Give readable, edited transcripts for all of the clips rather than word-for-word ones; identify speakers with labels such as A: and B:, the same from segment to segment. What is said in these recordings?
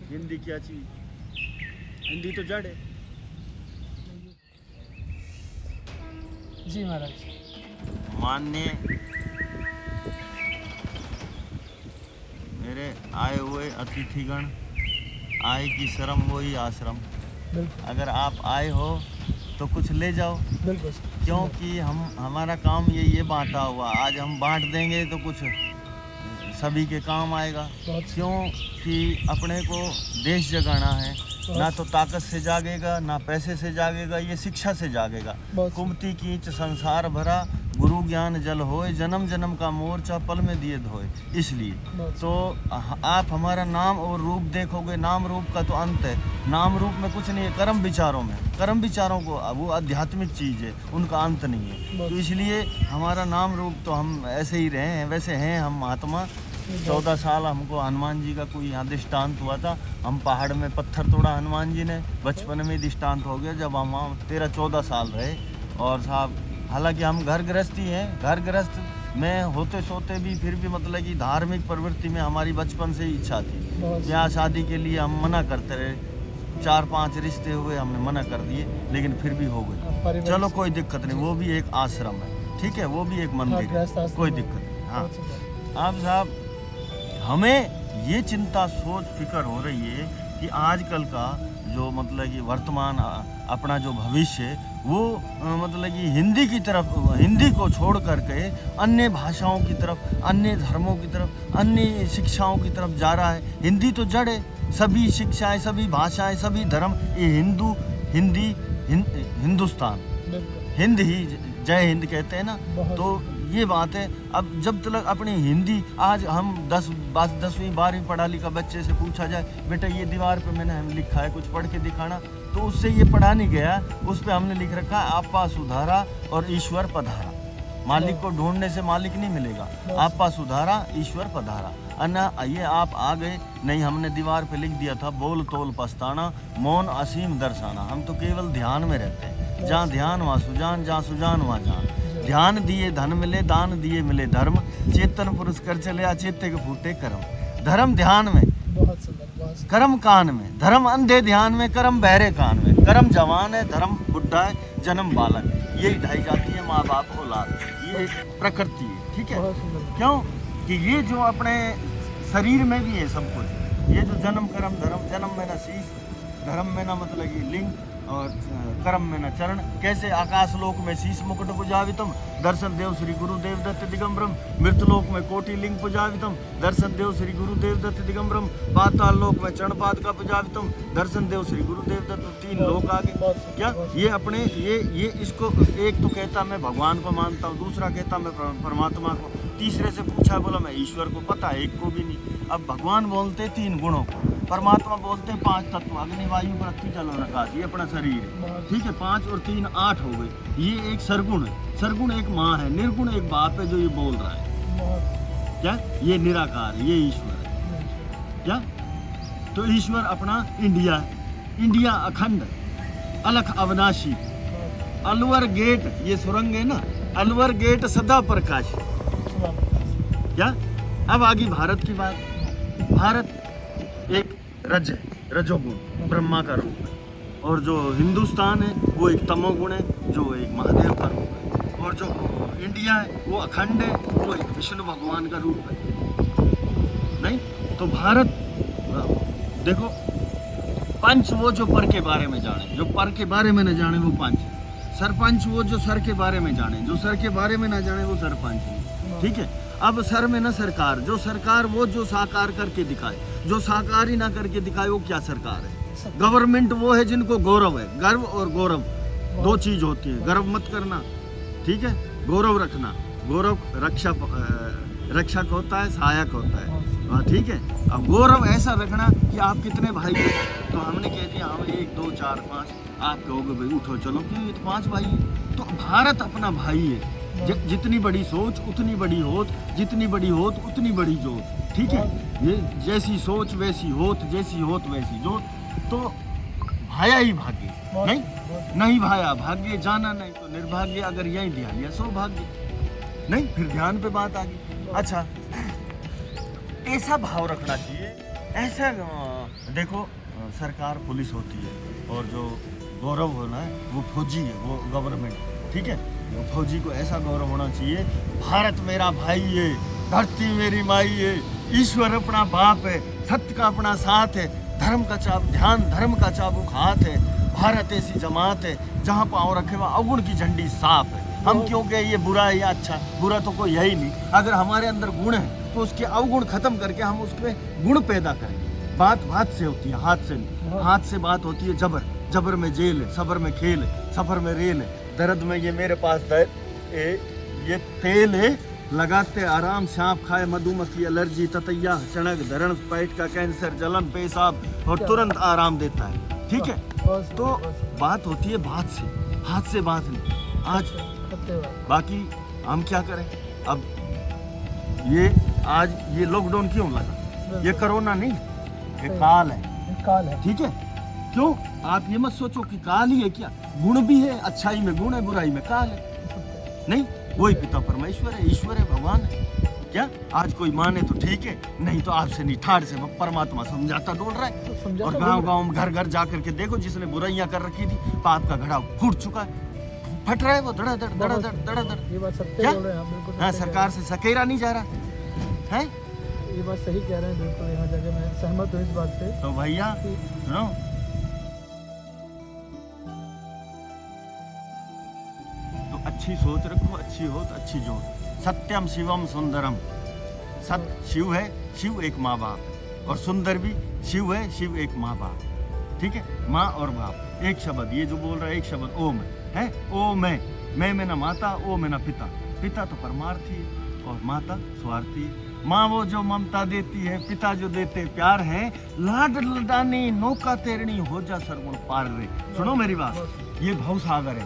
A: हिंदी क्या चीज, हिंदी तो जड़ है।
B: जी महाराज।
A: माननीय मेरे आए हुए अतिथिगण, आए की शर्म वही आश्रम।
B: बिल्कुल
A: अगर आप आए हो तो कुछ ले जाओ,
B: बिल्कुल।
A: क्योंकि हमारा काम ये बांटा हुआ। आज हम बांट देंगे तो कुछ सभी के काम आएगा, क्योंकि अपने को देश जगाना है। ना तो ताकत से जागेगा, ना पैसे से जागेगा, ये शिक्षा से जागेगा। कुमति कीच संसार भरा, गुरु ज्ञान जल होए, जन्म जन्म का मोर्चा पल में दिए धोए। इसलिए तो आप हमारा नाम और रूप देखोगे, नाम रूप का तो अंत है। नाम रूप में कुछ नहीं है, कर्म विचारों में। कर्म विचारों को वो आध्यात्मिक चीज़ है, उनका अंत नहीं है। तो इसलिए हमारा नाम रूप तो हम ऐसे ही रहे हैं, वैसे हैं हम महात्मा। 14 साल हमको हनुमान जी का कोई यहाँ दृष्टांत हुआ था। हम पहाड़ में पत्थर तोड़ा हनुमान जी ने, बचपन में दृष्टांत हो गया जब हम 13-14 साल रहे। और साहब हालांकि हम घर गृहस्थी हैं, घर गृहस्थ में होते सोते भी फिर भी मतलब कि धार्मिक प्रवृत्ति में हमारी बचपन से ही इच्छा थी। ब्याह शादी के लिए हम मना करते रहे, 4-5 रिश्ते हुए, हमने मना कर दिए, लेकिन फिर भी हो गए। चलो कोई दिक्कत नहीं, वो भी एक आश्रम है, ठीक है, वो भी एक मंदिर है, कोई दिक्कत नहीं। हाँ आप साहब, हमें ये चिंता सोच फिक्र हो रही है कि आजकल का जो मतलब कि वर्तमान अपना जो भविष्य है वो मतलब कि हिंदी की तरफ, हिंदी को छोड़ करके अन्य भाषाओं की तरफ, अन्य धर्मों की तरफ, अन्य शिक्षाओं की तरफ जा रहा है। हिंदी तो जड़ है, सभी शिक्षाएं, सभी भाषाएं, सभी धर्म, ये हिंदी हिंदुस्तान, हिंद ही जय हिंद कहते हैं ना। तो ये बात है। अब जब तक अपनी हिंदी, आज हम 10वीं 12वीं पढ़ा लिखा बच्चे से पूछा जाए, बेटा ये दीवार पे मैंने हम लिखा है, कुछ पढ़ के दिखाना, तो उससे ये पढ़ा नहीं गया। उस पे हमने लिख रखा है आपा सुधारा और ईश्वर पधारा। मालिक को ढूंढने से मालिक नहीं मिलेगा, आपा सुधारा ईश्वर पधारा। अन्ना ये आप आ गए नहीं, हमने दीवार पे लिख दिया था बोल तोल पछताना, मौन असीम दर्शाना। हम तो केवल ध्यान में रहते हैं, जहाँ ध्यान वहाँ सुजान, जहाँ सुजान वहाँ जान। ध्यान दिए धन मिले, दान दिए मिले धर्म, चेतन पुरुष कर चले अचेत्य के फूटे कर्म। धर्म ध्यान में, कर्म कान में, धर्म अंधे ध्यान में, कर्म बहरे कान में। कर्म जवान है, धर्म बुढ़ा है, जन्म बालक। यही ढाई जाती है माँ बाप को औलाद, ये प्रकृति है, ठीक है। क्यों कि ये जो अपने शरीर में भी है सब कुछ। ये जो जन्म कर्म धर्म, जन्म में न शीश, धर्म में न मतलब कि लिंग, और कर्म में न चरण। कैसे आकाश लोक में शीश मुकुट पुजावितम, दर्शन देव श्री गुरुदेव दत्त दिगंबरम। मृतलोक में कोटि लिंग पुजावितम, दर्शन देव श्री गुरुदेव दत्त दिगंबरम। पाताल लोक में चरणपाद का पुजावितम, दर्शन देव श्री गुरुदेव दत्त। 3 लोक आगे क्या ये अपने ये इसको एक तो कहता मैं भगवान को मानता हूँ, दूसरा कहता मैं परमात्मा को, तीसरे से पूछा बोला मैं ईश्वर को, पता है एक को भी नहीं। अब भगवान बोलते 3 गुणों को, परमात्मा बोलते हैं 5 तत्व, अग्नि वायु पृथ्वी जल और आकाश। ये अपना शरीर है, ठीक है। 5 और 3 8 हो गए। ये एक सरगुण है, सरगुण एक माँ है, निर्गुण एक बाप है जो ये बोल रहा है। क्या ये निराकार, ये ईश्वर है क्या। तो ईश्वर अपना इंडिया है, इंडिया अखंड, अलख अविनाशी। अलवर गेट, ये सुरंग है ना, अलवर गेट सदा प्रकाश। क्या अब आगे भारत की बात। भारत एक रज है, रजोगुण, ब्रह्मा का रूप है। और जो हिंदुस्तान है वो एक तमोगुण है, जो एक महादेव का रूप है। और जो इंडिया है वो अखंड है, वो एक विष्णु भगवान का रूप है। नहीं तो भारत देखो, पंच वो जो पर के बारे में जाने, जो पर के बारे में न जाने वो पंच। सरपंच वो जो सर के बारे में जाने, जो सर के बारे में न जाने वो सरपंच है, ठीक है। अब सर में न सरकार, जो सरकार वो जो साकार करके दिखाए, जो साकार ही ना करके दिखाए वो क्या सरकार है। गवर्नमेंट वो है जिनको गौरव है। गर्व और गौरव 2 चीज होती है। गर्व मत करना, ठीक है, गौरव रखना। गौरव रक्षक होता है, सहायक होता है, ठीक है। अब गौरव ऐसा रखना कि आप कितने भाई हो, तो हमने कह दिया हम 1 2 4 5, आप कहोगे भाई उठो चलो, क्यों ये तो 5 भाई है। तो भारत अपना भाई है। जितनी बड़ी सोच उतनी बड़ी होत, जितनी बड़ी होत उतनी बड़ी जोत, ठीक है। ये जैसी सोच वैसी होत, जैसी होत वैसी जोत। तो भाया ही भाग्य, नहीं भाया भाग्य, जाना नहीं तो निर्भाग्य। अगर यही ध्यान लिया सौभाग्य। नहीं फिर ध्यान पे बात आ गई। अच्छा, ऐसा भाव रखना चाहिए, ऐसा देखो सरकार पुलिस होती है और जो गौरव होना है वो फौजी है, वो गवर्नमेंट, ठीक है। वो फौजी को ऐसा गौरव होना चाहिए, भारत मेरा भाई है, धरती मेरी माई है, ईश्वर अपना बाप है, सत्य का अपना साथ है, धर्म का धर्म का चाबुक हाथ है, भारत ऐसी जमात है जहाँ पाँव रखे वहाँ अवगुण की झंडी साफ है। हम क्यों कहे ये बुरा है या अच्छा, बुरा तो कोई है ही नहीं। अगर हमारे अंदर गुण है तो उसके अवगुण खत्म करके हम उसमें गुण पैदा करें। बात बात से होती है, हाथ से नहीं। हाथ से बात होती है जबर, जबर में जेल है, सबर में खेल है, सफर में रेल है, दर्द में ये मेरे पास ये तेल है, लगाते आराम से आप खाए मधुमक्खी, एलर्जी, ततैया, चणक, धरण, पेट का कैंसर, जलन, पेशाब और तुरंत आराम देता है, ठीक है। तो बात होती है बात से, हाथ से बात नहीं। आज बाकी हम क्या करें अब, ये आज ये लॉकडाउन क्यों लगा, ये कोरोना नहीं, ये काल है, ठीक है। क्यों आप ये मत सोचो कि काल ही है, क्या गुण भी है, अच्छाई में गुण है, बुराई में काल है, नहीं। वही पिता परमेश्वर है, ईश्वर है, भगवान है। क्या आज कोई माने तो ठीक है, नहीं तो आपसे नहीं ठाड़ से परमात्मा समझाता डोल रहा है। और गांव में घर घर जाकर के देखो, जिसने बुराइयां कर रखी थी, पाप का घड़ा फूट चुका है, फट रहा है वो धड़ाधड़ धड़ाधड़ धड़ाधड़।
B: ये बात सत्य बोल रहे हैं आप, बिल्कुल।
A: हाँ, सरकार से सकेरा नहीं जा रहा है,
B: ये बात सही कह रहे हैं, बिल्कुल। यहाँ जगह मैं सहमत हूँ इस बात से।
A: तो भैया सुनो, तो अच्छी सोच रखो, अच्छी हो तो अच्छी जो, सत्यम शिवम सुंदरम। सत्य शिव है, शिव एक माँ बाप, और सुंदर भी शिव है, शिव एक माँ बाप, ठीक है। माँ और बाप एक शब्द, ये जो बोल रहा है एक शब्द ओम है, ओ मैं में ना माता, ओ में ना पिता। पिता तो परमार्थी है और माता स्वार्थी है। माँ वो जो ममता देती है, पिता जो देते प्यार है, लाड लडानी नौका तेरनी हो जा सरगुण पार रे। सुनो मेरी बात, ये भव सागर है।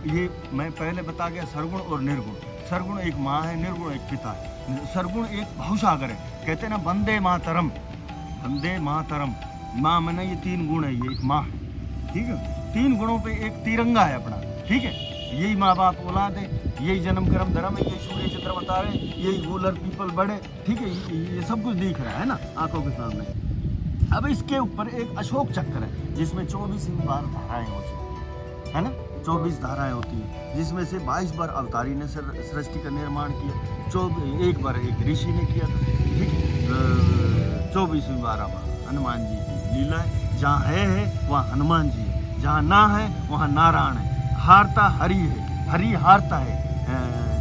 A: ये मैं पहले बता गया, सरगुण और निर्गुण। सरगुण एक माँ है, निर्गुण एक पिता है, सरगुण एक भव सागर है। कहते हैं ना वंदे मातरम, वंदे मातरम। माँ में ना ये तीन गुण है, ये एक माँ है, ठीक है। तीन गुणों पे एक तिरंगा है अपना, ठीक है। यही माँ बाप औलाद है, यही जन्म कर्म धर्म है, यही सूर्य चित्र बता रहे, यही गूलर पीपल बड़े, ठीक है। ये सब कुछ दिख रहा है ना आंखों के सामने। अब इसके ऊपर एक अशोक चक्र है, जिसमें 24 बार धाराएं होती है ना, 24 धाराएं होती हैं, जिसमें से 22 बार अवतारी ने सृष्टि का निर्माण किया, एक बार एक ऋषि ने किया था, ठीक है। 24वीं बार हनुमान जी की लीला है। जहाँ है वहाँ हनुमान जी है, जहाँ ना है वहाँ नारायण है। हारता हरि है, हरि हारता है,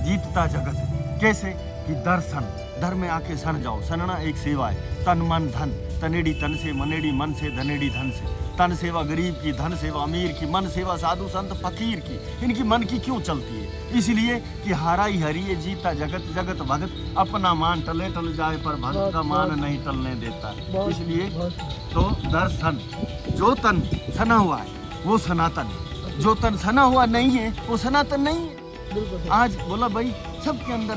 A: जीतता जगत है। कैसे कि दर्शन, धर्म में आके सर जाओ। सनना एक सेवा है, तन मन धन, तनेड़ी तन से, मनेड़ी मन से, धनेड़ी धन से। तन सेवा गरीब की, धन सेवा अमीर की, मन सेवा साधु संत फकीर की। इनकी मन की क्यों चलती है? इसलिए कि हारा ही हरि है, जीता जगत, जगत भगत। अपना मान टले टल जाए पर भगत का मान नहीं टलने देता। इसलिए तो दर्शन, जो तन सना हुआ है वो सनातन है, जो तन सना हुआ नहीं है वो सनातन नहीं है। आज बोला भाई सबके अंदर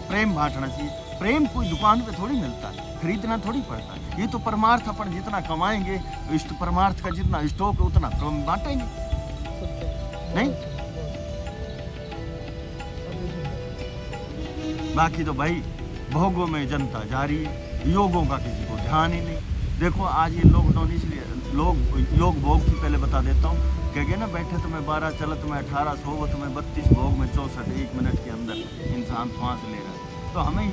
A: प्रेम बांटना चाहिए। प्रेम कोई दुकान पे थोड़ी मिलता है, खरीदना थोड़ी पड़ता है। ये तो परमार्थ अपन जितना कमाएंगे, इष्ट परमार्थ का जितना स्टॉक है उतना प्रेम बांटेंगे, नहीं? बाकी तो भाई भोगों में जनता जारी है, योगों का किसी को ध्यान ही नहीं। देखो आज ये लॉकडाउन, इसलिए लोग योग भोग की पहले बता देता हूँ। कह गए ना, बैठे तो मैं 12, चलत में 18, सोवत में 32, भोग में 64, 1 मिनट के अंदर इंसान श्वास ले रहा है। तो हमें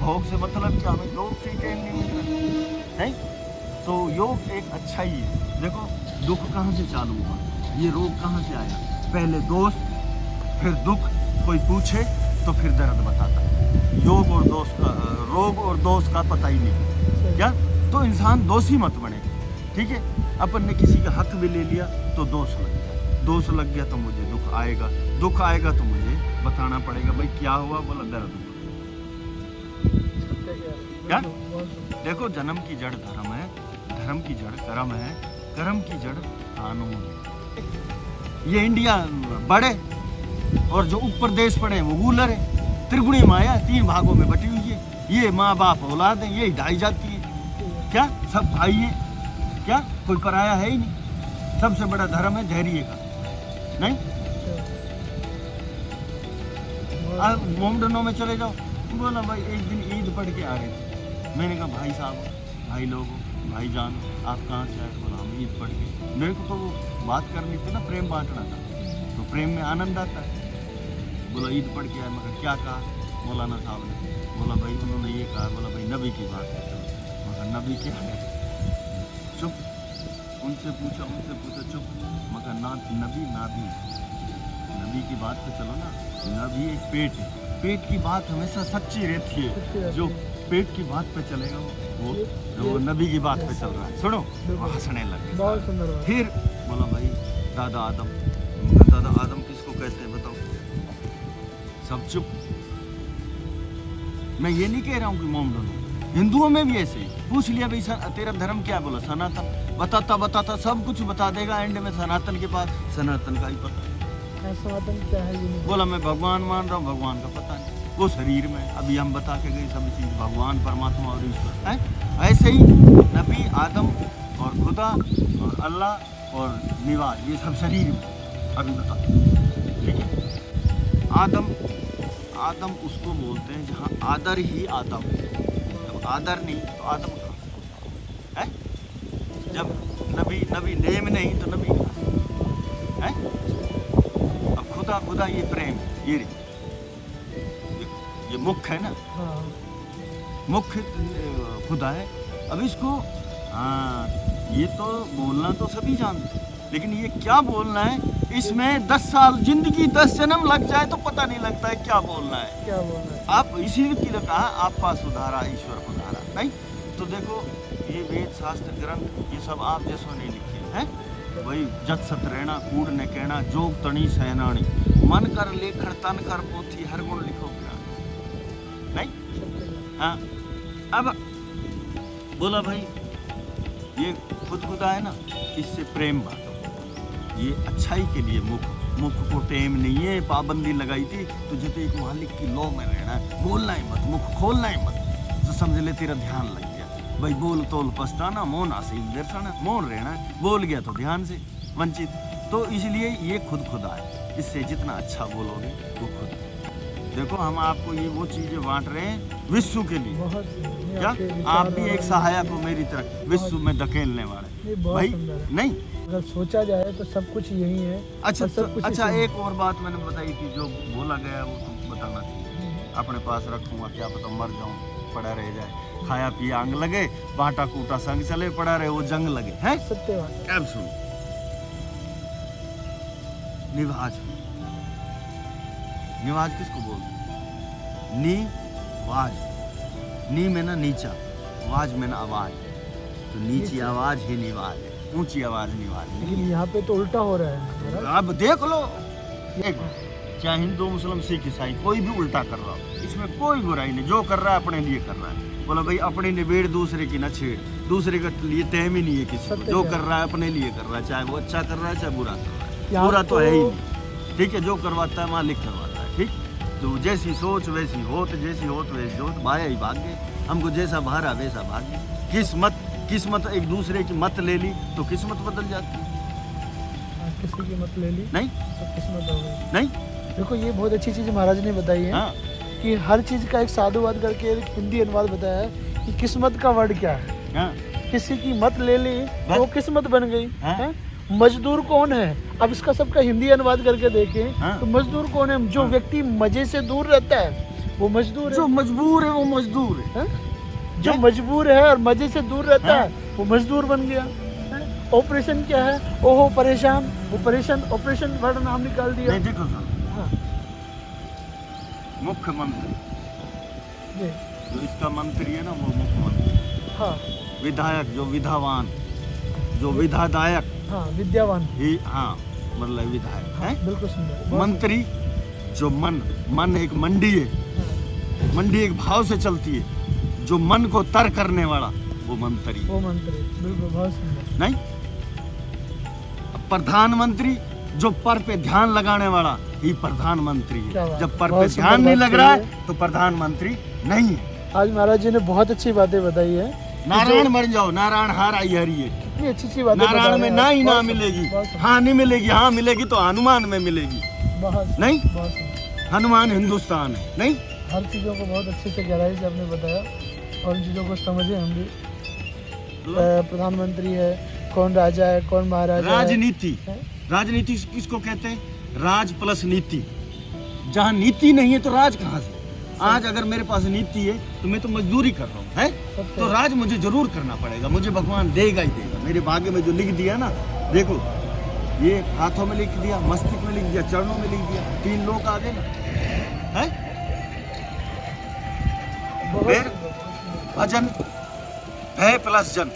A: भोग से मतलब क्या, हमें योग से चैन नहीं मिल रहा है। तो योग एक अच्छा ही है। देखो दुख कहाँ से चालू हुआ, ये रोग कहाँ से आया? पहले दोष, फिर दुख, कोई पूछे तो फिर दर्द बताता है। योग और दोष का, रोग और दोष का पता ही नहीं क्या। तो इंसान दोषी मत बने, ठीक है। अपन ने किसी का हक भी ले लिया तो दोष लग गया, दोष लग गया तो मुझे दुख आएगा, दुख आएगा तो मुझे बताना पड़ेगा भाई क्या हुआ। बोला दर्द हुआ। क्या? देखो जन्म की जड़ धर्म है, धर्म की जड़ कर्म है, कर्म की जड़ कानून है। ये इंडिया बड़े और जो ऊपर देश पड़े वो गूलर है। त्रिगुणी माया 3 भागों में बटी हुई है। ये माँ बाप औलाद है, ये ढाई जाती है। क्या सब भाई है? क्या कोई पराया है ही नहीं। सबसे बड़ा धर्म है धैर्य का, नहीं? अब मोमडनों में चले जाओ, बोला भाई एक दिन ईद पढ़ के आ रहे थे, मैंने कहा भाई साहब, भाई लोगों, भाई जान, आप कहाँ से आए? बोला हम ईद पढ़ के। मेरे को तो वो बात करनी थी ना, प्रेम बांटना था, तो प्रेम में आनंद आता है। बोला ईद पढ़ के आए। मगर क्या कहा मौलाना साहब ने? बोला भाई उन्होंने ये कहा, बोला भाई नबी की बात है। मगर नबी क्या है? चुप। उनसे पूछा चुप। मगर ना नबी ना भी, नबी की बात पे चलो ना। नबी एक पेट है, पेट की बात हमेशा सच्ची रहती है। जो पेट की बात पे चलेगा वो नबी की बात पे चल रहा है। सुनो, वो हंसने लगे।
B: बहुत सुंदर बात।
A: फिर बोला भाई दादा आदम। दादा आदम किसको कहते हैं बताओ? सब चुप। मैं ये नहीं कह रहा हूँ कि मोमडन हूँ, हिंदुओं में भी ऐसे ही। पूछ लिया भाई तेरा धर्म क्या? बोला सनातन। बताता सब कुछ बता देगा, एंड में सनातन के पास सनातन का ही पता।
B: सनातन क्या है ये नहीं।
A: बोला मैं भगवान मान रहा हूँ, भगवान का पता नहीं। वो शरीर में अभी हम बता के गए सब चीज़, भगवान परमात्मा और ईश्वर है। ऐसे ही नबी आदम और खुदा और अल्लाह और निवाज, ये सब शरीर में अभी बता। ठीक है। आदम उसको बोलते हैं जहाँ आदर ही आदम। जब आदर नहीं तो आदम कहाँ है? जब नबी नेम नहीं तो नबी है? अब खुदा ये प्रेम, ये मुख्य है ना।
B: हाँ।
A: मुख्य खुदा है। अब इसको ये तो बोलना तो सभी जानते हैं, लेकिन ये क्या बोलना है इसमें 10 साल जिंदगी 10 जन्म लग जाए तो पता नहीं लगता है क्या बोलना है।
B: क्या बोलना है?
A: आप इसीलिए कहा आपका सुधारा ईश्वर सुधारा। नहीं तो देखो ये वेद शास्त्र ग्रंथ ये सब आप जैसो नहीं लिखे हैं। वही जत सत रहना कूड़ ने कहना जोग तणी सहनाणी मन कर लेखन तन कर पोथी हर गुण लिखो ज्ञान। नहीं हाँ। अब बोला भाई ये खुदा है ना, इससे प्रेम बांटो। ये अच्छाई के लिए मुख को टेम नहीं है, पाबंदी लगाई थी तुझे तो एक मालिक की लौ में रहना है, बोलना ही मत, मुख खोलना ही मत। तो समझ ले तेरा ध्यान लग गया भाई, बोल तोल पछताना, मौन आसे दर्शाना, मौन रहना है, बोल गया तो ध्यान से वंचित। तो इसलिए ये खुदा है, इससे जितना अच्छा बोलोगे वो खुद। देखो हम आपको ये वो चीजें बांट रहे हैं विश्व के लिए। क्या आप भी एक सहायक हो मेरी तरह, विश्व में धकेलने वाले भाई। नहीं
B: अगर सोचा जाए तो सब कुछ यही है।
A: अच्छा
B: सब कुछ
A: अच्छा एक और बात मैंने बताई थी, जो बोला गया वो तुम बताना चाहिए। अपने पास रखूंगा, क्या पता मर जाऊं, पड़ा रह जाए, खाया पिया अंग लगे, बांटा कूटा संग चले, पड़ा रहे वो जंग लगे हैं।
B: सत्य बात।
A: अब सुन, निवाज किसको बोलते? निवाज, नी में ना नीचा, वाज में ना आवाज, तो नीची आवाज ही निवाज है, ऊंची आवाज निवाज।
B: लेकिन यहाँ पे तो उल्टा हो रहा है।
A: अब देख लो, चाहे हिंदू मुस्लिम सिख ईसाई कोई भी उल्टा कर रहा हो, इसमें कोई बुराई नहीं। जो कर रहा है अपने लिए कर रहा है। बोला भाई अपनी निबेड़ दूसरे की न छेड़, दूसरे के लिए तहम ही नहीं है किसी को। जो कर रहा है अपने लिए कर रहा है, चाहे वो अच्छा कर रहा है चाहे बुरा कर रहा है, बुरा तो है ही नहीं। ठीक है, जो करवाता है मालिक करवाता है। ठीक, तो जैसी सोच वैसी होत, जैसी होत वैसी होत, भाया ही भाग्य। हमको जैसा भारा वैसा भाग्य। किस्मत एक दूसरे की मत ले ली तो किस्मत बदल जाती है।
B: किसी की मत ले ली
A: नहीं
B: तो किस्मत हो गई।
A: नहीं
B: देखो ये बहुत अच्छी चीज महाराज ने बताई है।
A: हाँ।
B: कि हर चीज का एक साधुवाद करके एक हिंदी अनुवाद बताया है कि किस्मत का वर्ड क्या है।
A: हाँ।
B: किसी की मत ले ली तो वो किस्मत बन गई।
A: हाँ।
B: है? मजदूर कौन है? अब इसका सबका हिंदी अनुवाद करके देखें।
A: हाँ।
B: तो मजदूर कौन है? जो व्यक्ति मजे से दूर रहता है वो मजदूर है।
A: जो मजबूर है वो मजदूर है।
B: जो मजबूर है और मजे से दूर रहता है वो मजदूर बन गया। ऑपरेशन क्या है? ओहो परेशान, वो परेशान ऑपरेशन वर्ड नाम निकाल दिया।
A: नहीं देखो सर, मुख्यमंत्री जो इसका मंत्री है ना वो मुख्यमंत्री।
B: हाँ।
A: विधायक जो विधावान, जो विधादायक,
B: हाँ विद्यावान
A: ही, हाँ मतलब विधायक है।
B: बिल्कुल सुंदर।
A: मंत्री जो मन एक मंडी है, मंडी एक भाव से चलती है, जो मन को तर करने वाला वो मंत्री। बिल्कुल बहुत सुंदर। नहीं, प्रधानमंत्री जो पर पे ध्यान लगाने वाला ही प्रधानमंत्री है। जब पर पे ध्यान नहीं लग रहा है तो प्रधानमंत्री नहीं है।
B: आज महाराज जी ने बहुत अच्छी बातें बताई है।
A: नारायण बन जाओ, नारायण हार आई हरी है।
B: कितनी अच्छी बातें।
A: नारायण में ना ही ना मिलेगी, हाँ नहीं मिलेगी, हाँ मिलेगी तो हनुमान में मिलेगी। नहीं, हनुमान हिंदुस्तान है। नहीं,
B: हर चीजों को बहुत अच्छे से गहराई से आपने बताया। और इन चीज़ों को समझे हम भी। प्रधानमंत्री है, कौन राजा है, कौन महाराजा है।
A: राजनीति, राजनीति किसको कहते हैं? राज प्लस नीति। जहाँ नीति नहीं है तो राज कहाँ से? आज अगर मेरे पास नीति है तो मैं तो मजदूरी कर रहा हूँ, है तो राज मुझे जरूर करना पड़ेगा, मुझे भगवान देगा ही देगा। मेरे भाग्य में जो लिख दिया ना, देखो ये हाथों में लिख दिया, मस्तिष्क में लिख दिया, चरणों में लिख दिया, 3 लोग आ गए ना, है? फिर भजन, भय प्लस जन।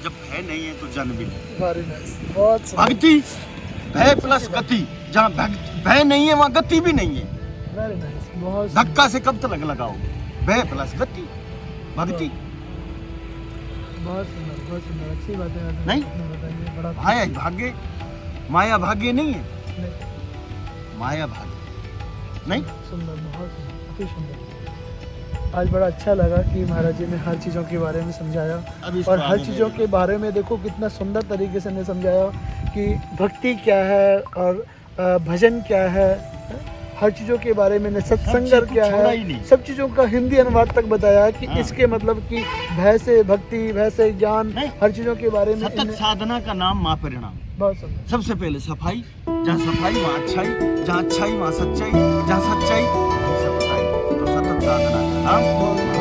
A: जब भय नहीं है तो जन भी नहीं।
B: Very nice, बहुत सुंदर।
A: भक्ति, भय प्लस गति। जहाँ भय नहीं है वहाँ गति भी नहीं है।
B: Very nice, बहुत सुंदर।
A: धक्का से कब तक लगाओ? भय प्लस गति, भक्ति।
B: बहुत सुंदर, बहुत सुंदर, अच्छी बातें आपने
A: नहीं?
B: बताई, बड़ा
A: भाया भाग्य, माया भाग्य नहीं है,
B: नहीं,
A: माया भाग्य नहीं।
B: सुंदर, बहुत सुंदर, अति सुंदर। आज बड़ा अच्छा लगा कि महाराज जी ने हर चीज़ों के बारे में समझाया
A: अब इसको
B: और हर
A: आगे
B: चीज़ों
A: ले
B: के बारे में देखो कितना सुंदर तरीके से ने समझाया कि भक्ति क्या है और भजन क्या है, हर चीज़ों के बारे में ने सत्संग
A: चीज़ को
B: क्या
A: छोड़ा ही
B: है,
A: नहीं।
B: सब चीज़ों का हिंदी अनुवाद तक बताया कि
A: हाँ।
B: इसके मतलब कि भय से भक्ति, भय से ज्ञान,
A: नहीं।
B: हर चीज़ों के बारे में
A: सतत
B: इन्हें-
A: साधना का नाम माँ परिणाम।
B: बहुत सुंदर।
A: सबसे पहले सफाई, जहाँ सफाई वहाँ अच्छाई, जहाँ अच्छाई वहाँ सच्चाई, जहाँ सच्चाई वहाँ सत्ताई। तो सतत साधना का नाम